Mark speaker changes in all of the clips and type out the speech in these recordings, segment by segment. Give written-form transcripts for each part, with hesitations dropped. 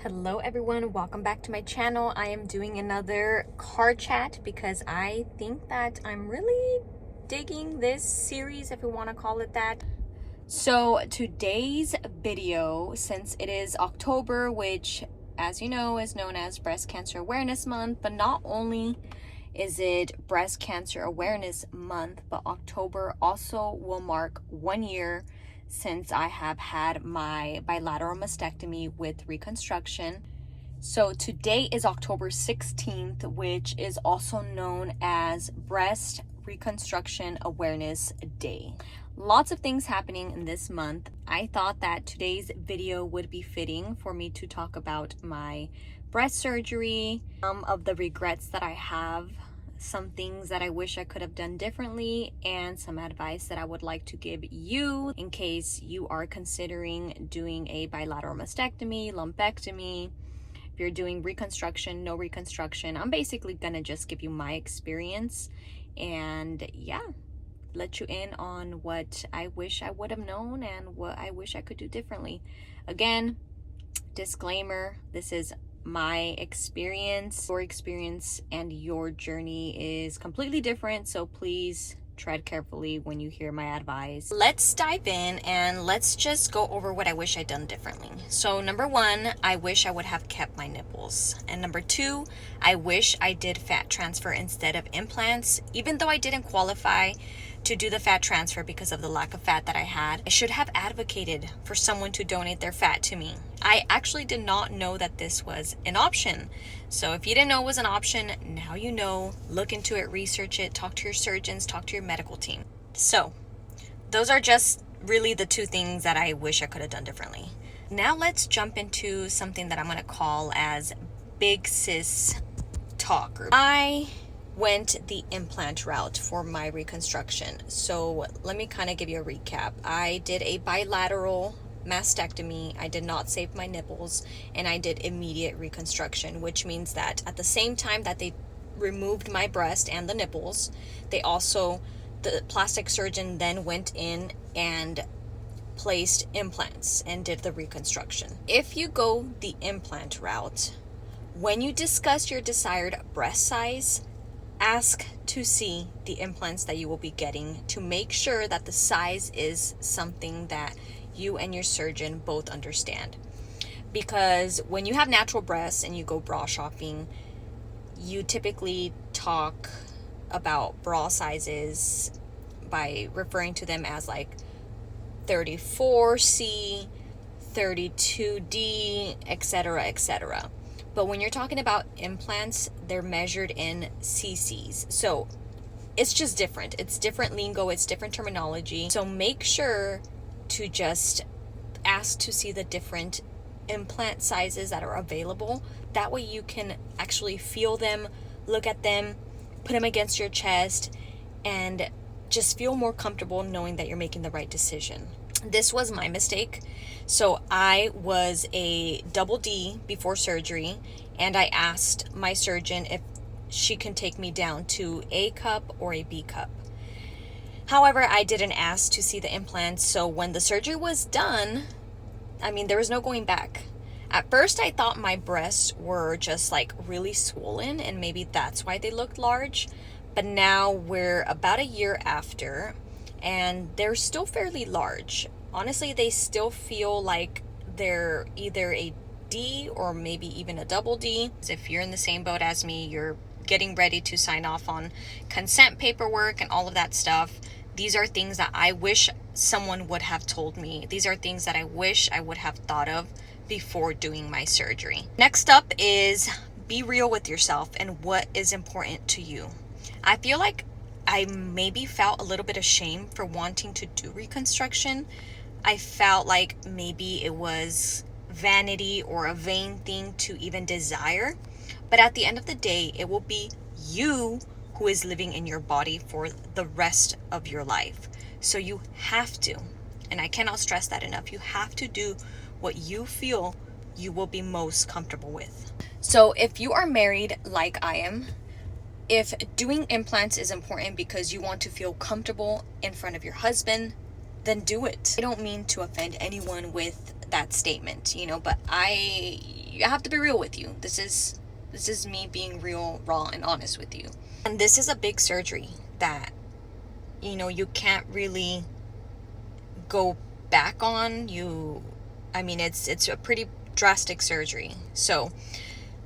Speaker 1: Hello everyone, welcome back to my channel. I am doing another car chat because I think that I'm really digging this series, if we want to call it that. So today's video, since it is October, which as you know is known as Breast Cancer Awareness Month, but not only is it Breast Cancer Awareness Month, but October also will mark 1 year since I have had my bilateral mastectomy with reconstruction. So today is October 16th, which is also known as Breast Reconstruction Awareness Day. Lots of things happening in this month. I thought that today's video would be fitting for me to talk about my breast surgery, some of the regrets that I have, some things that I wish I could have done differently, and some advice that I would like to give you in case you are considering doing a bilateral mastectomy, lumpectomy, if you're doing reconstruction, no reconstruction. I'm basically gonna just give you my experience and let you in on what I wish I would have known and what I wish I could do differently. Again, disclaimer, this is my experience. Your experience and your journey is completely different, so please tread carefully when you hear my advice. Let's dive in and let's just go over what I wish I'd done differently. So number one, I wish I would have kept my nipples. And number two, I wish I did fat transfer instead of implants. Even though I didn't qualify to do the fat transfer because of the lack of fat that I had, I should have advocated for someone to donate their fat to me. I actually did not know that this was an option. So if you didn't know it was an option, now you know. Look into it, research it, talk to your surgeons, talk to your medical team. So those are just really the two things that I wish I could have done differently. Now let's jump into something that I'm going to call as big sis talk. I went the implant route for my reconstruction. So let me kind of give you a recap. I did a bilateral mastectomy. I did not save my nipples, and I did immediate reconstruction, which means that at the same time that they removed my breast and the nipples, the plastic surgeon then went in and placed implants and did the reconstruction. If you go the implant route, when you discuss your desired breast size, ask to see the implants that you will be getting to make sure that the size is something that you and your surgeon both understand. Because when you have natural breasts and you go bra shopping, you typically talk about bra sizes by referring to them as like 34C, 32D, etc., etc. But when you're talking about implants, they're measured in cc's. So it's just different. It's different lingo, it's different terminology. So make sure to just ask to see the different implant sizes that are available. That way you can actually feel them, look at them, put them against your chest, and just feel more comfortable knowing that you're making the right decision. This was my mistake. So I was a double D before surgery, and I asked my surgeon if she can take me down to A cup or a B cup. However, I didn't ask to see the implants, so when the surgery was done, there was no going back. At first, I thought my breasts were just like really swollen, and maybe that's why they looked large. But now we're about a year after, and they're still fairly large. Honestly, they still feel like they're either a D or maybe even a double D. If you're in the same boat as me, you're getting ready to sign off on consent paperwork and all of that stuff. These are things that I wish someone would have told me. These are things that I wish I would have thought of before doing my surgery. Next up is be real with yourself and what is important to you. I feel like I maybe felt a little bit ashamed for wanting to do reconstruction. I felt like maybe it was vanity or a vain thing to even desire. But at the end of the day, it will be you who is living in your body for the rest of your life. So you have to, and I cannot stress that enough, you have to do what you feel you will be most comfortable with. So if you are married like I am, if doing implants is important because you want to feel comfortable in front of your husband, then do it. I don't mean to offend anyone with that statement, but I I have to be real with you. This is me being real, raw, and honest with you. And this is a big surgery that, you can't really go back on. It's a pretty drastic surgery. So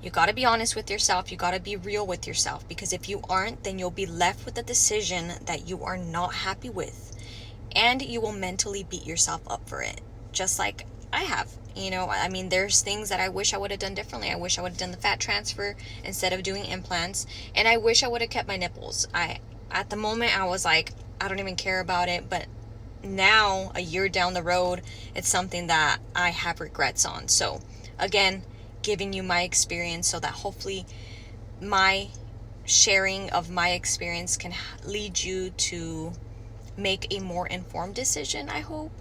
Speaker 1: you got to be honest with yourself. You got to be real with yourself, because if you aren't, then you'll be left with a decision that you are not happy with, and you will mentally beat yourself up for it, just like I have. There's things that I wish I would have done differently. I wish I would have done the fat transfer instead of doing implants, and I wish I would have kept my nipples. At the moment, I was like, I don't even care about it, but now, a year down the road, it's something that I have regrets on. So again, giving you my experience so that hopefully my sharing of my experience can lead you to make a more informed decision, I hope.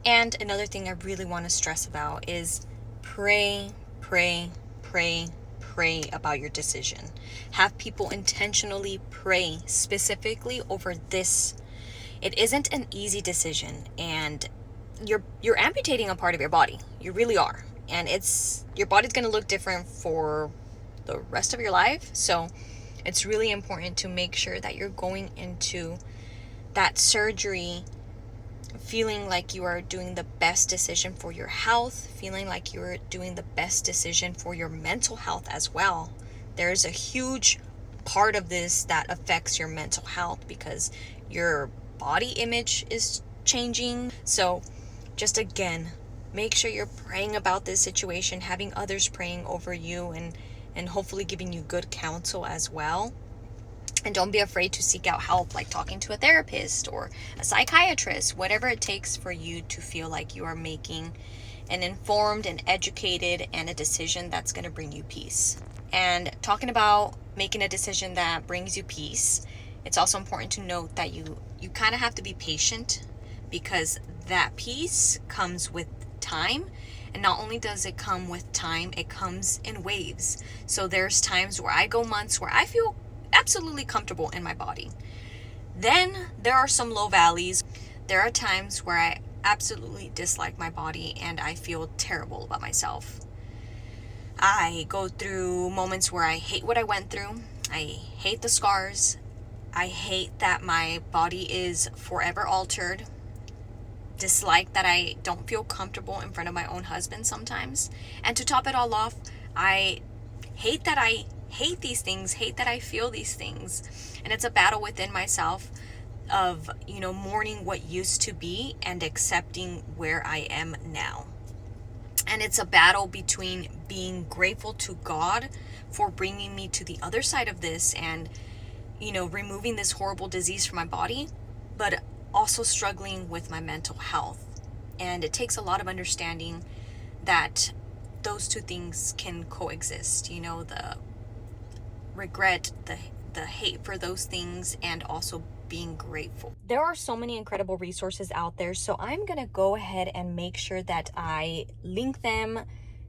Speaker 1: And another thing I really want to stress about is pray about your decision. Have people intentionally pray specifically over this. It isn't an easy decision, and you're amputating a part of your body. You really are. And your body's going to look different for the rest of your life. So it's really important to make sure that you're going into that surgery feeling like you are doing the best decision for your health, feeling like you're doing the best decision for your mental health as well. There's a huge part of this that affects your mental health because your body image is changing. So just again, make sure you're praying about this situation, having others praying over you, and hopefully giving you good counsel as well. And don't be afraid to seek out help, like talking to a therapist or a psychiatrist, whatever it takes for you to feel like you are making an informed and educated and a decision that's going to bring you peace. And talking about making a decision that brings you peace, it's also important to note that you kind of have to be patient, because that peace comes with time. And not only does it come with time, it comes in waves. So there's times where I go months where I feel absolutely comfortable in my body. Then there are some low valleys. There are times where I absolutely dislike my body and I feel terrible about myself. I go through moments where I hate what I went through. I hate the scars. I hate that my body is forever altered. Dislike that I don't feel comfortable in front of my own husband sometimes. And to top it all off, I hate that I hate these things, hate that I feel these things. And it's a battle within myself of, mourning what used to be and accepting where I am now. And it's a battle between being grateful to God for bringing me to the other side of this and, removing this horrible disease from my body, but also struggling with my mental health. And it takes a lot of understanding that those two things can coexist, the regret, the hate for those things, and also being grateful. There are so many incredible resources out there, so I'm gonna go ahead and make sure that I link them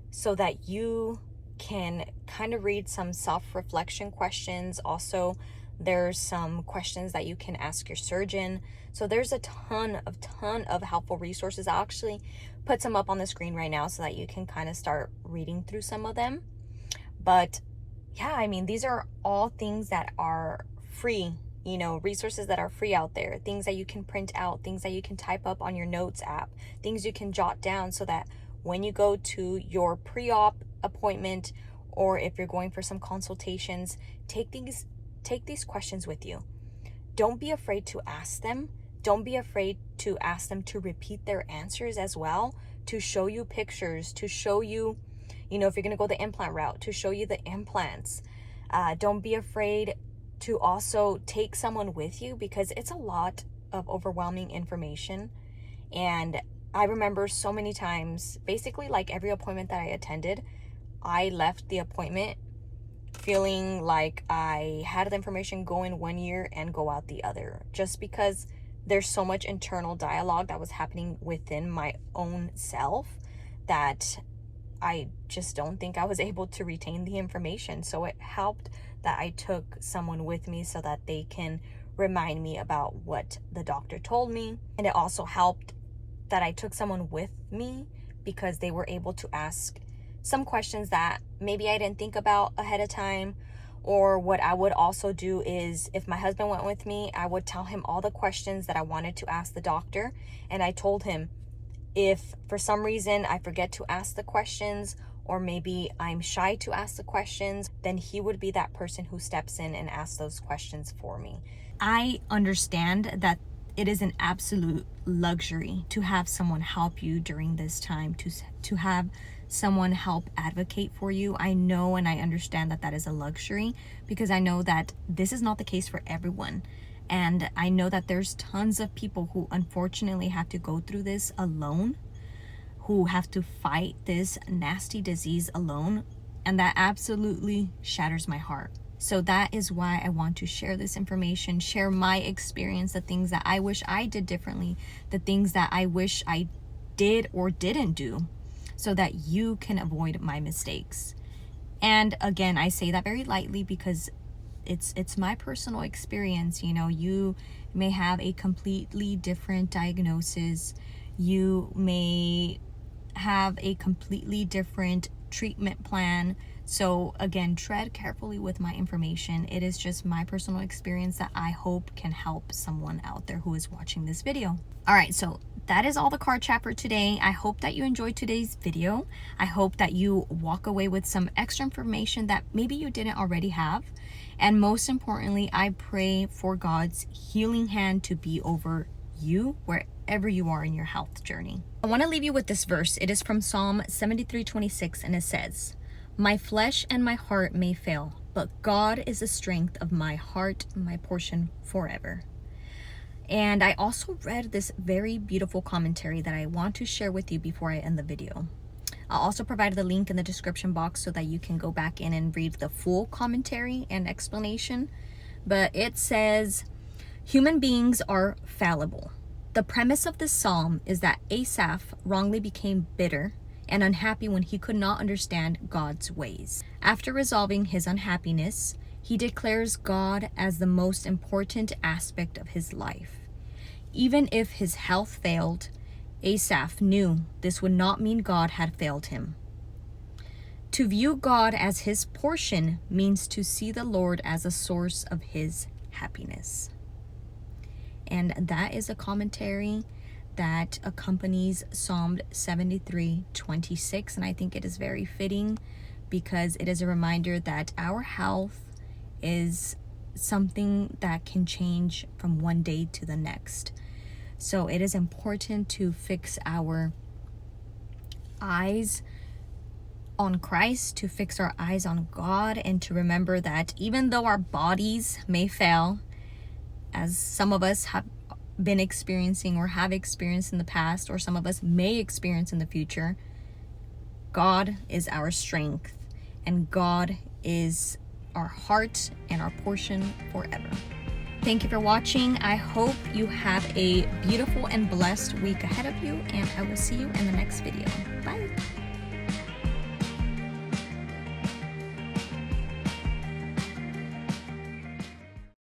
Speaker 1: so that you can kind of read some self-reflection questions. Also, there's some questions that you can ask your surgeon. So there's a ton of helpful resources. I'll actually put some up on the screen right now so that you can kind of start reading through some of them. But yeah, these are all things that are free, resources that are free out there, things that you can print out, things that you can type up on your notes app, things you can jot down so that when you go to your pre-op appointment, or if you're going for some consultations, take these questions with you. Don't be afraid to ask them. Don't be afraid to ask them to repeat their answers as well, to show you pictures, to show you, if you're going to go the implant route, to show you the implants. Don't be afraid to also take someone with you, because it's a lot of overwhelming information. And I remember so many times, basically like every appointment that I attended, I left the appointment feeling like I had the information go in one ear and go out the other, just because there's so much internal dialogue that was happening within my own self that I just don't think I was able to retain the information. So it helped that I took someone with me so that they can remind me about what the doctor told me. And it also helped that I took someone with me because they were able to ask some questions that maybe I didn't think about ahead of time. Or what I would also do is, if my husband went with me, I would tell him all the questions that I wanted to ask the doctor. And I told him, if for some reason I forget to ask the questions, or maybe I'm shy to ask the questions, then he would be that person who steps in and asks those questions for me. I understand that it is an absolute luxury to have someone help you during this time, to have someone help advocate for you. I know and I understand that that is a luxury, because I know that this is not the case for everyone. And I know that there's tons of people who unfortunately have to go through this alone, who have to fight this nasty disease alone. And that absolutely shatters my heart. So that is why I want to share this information, share my experience, the things that I wish I did differently, the things that I wish I did or didn't do, so that you can avoid my mistakes. And again, I say that very lightly because it's my personal experience. You know, you may have a completely different diagnosis. You may have a completely different treatment plan. So again, tread carefully with my information. It is just my personal experience that I hope can help someone out there who is watching this video. All right, so that is all the card chat for today. I hope that you enjoyed today's video. I hope that you walk away with some extra information that maybe you didn't already have. And most importantly, I pray for God's healing hand to be over you wherever you are in your health journey. I want to leave you with this verse. It is from Psalm 73:26, and it says, "My flesh and my heart may fail, but God is the strength of my heart, my portion forever." And I also read this very beautiful commentary that I want to share with you before I end the video. I'll also provide the link in the description box so that you can go back in and read the full commentary and explanation. But it says, "Human beings are fallible. The premise of this psalm is that Asaph wrongly became bitter and unhappy when he could not understand God's ways. After resolving his unhappiness, he declares God as the most important aspect of his life. Even if his health failed, Asaph knew this would not mean God had failed him. To view God as his portion means to see the Lord as a source of his happiness." And that is a commentary that accompanies Psalm 73:26. And I think it is very fitting, because it is a reminder that our health is something that can change from one day to the next. So it is important to fix our eyes on Christ, to fix our eyes on God, and to remember that even though our bodies may fail, as some of us have been experiencing or have experienced in the past, or some of us may experience in the future, God is our strength, and God is our heart and our portion forever. Thank you for watching. I hope you have a beautiful and blessed week ahead of you, and I will see you in the next video. Bye.